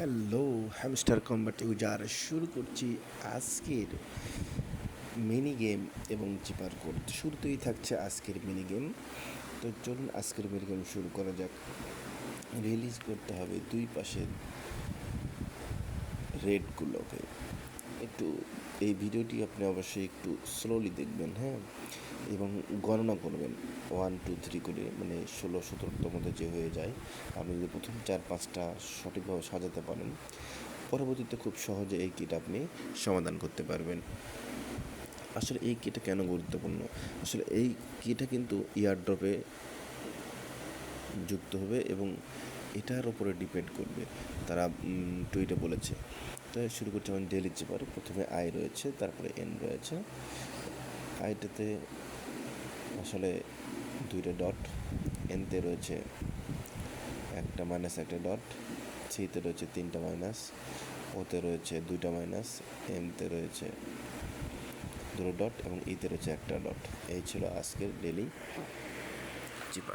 Hello hamster combat user, শুরু করছি আজকের মিনি গেম এবং চিপার কোড। শুরুতেই থাকছে আজকের মিনি গেম। তো চলুন আজকের মিনি গেম শুরু করা যাক। রিলিজ করতে হবে দুই পাশের রেডগুলোকে। একটু এই ভিডিওটি আপনি অবশ্যই একটু স্লোলি দেখবেন, হ্যাঁ, এবং গণনা করবেন 1 2 3 করে, মানে 16-17টার মধ্যে যে হয়ে যায়। আপনি যদি প্রথম 4-5টা সঠিকভাবে সাজাতে পারেন, পরবর্তীতে খুব সহজে এই কিট আপনি সমাধান করতে পারবেন। আসলে এই কিটা কেন গুরুত্বপূর্ণ? আসলে এই কিটা কিন্তু ইয়ারড্রপে যুক্ত হবে এবং এটার ওপরে ডিপেন্ড করবে, তারা টুইটে বলেছে। তো শুরু করছি আমি ডেলি চিপার। প্রথমে আই রয়েছে, তারপরে এন রয়েছে। আইটাতে আসলে 2টা ডট, এনতে রয়েছে একটা মাইনাস একটা ডট, সিতে রয়েছে 3টা মাইনাস, ওতে রয়েছে 2টা মাইনাস, এমতে রয়েছে 2টো ডট এবং ইতে রয়েছে একটা ডট। এই ছিল আজকের ডেলি চিপার।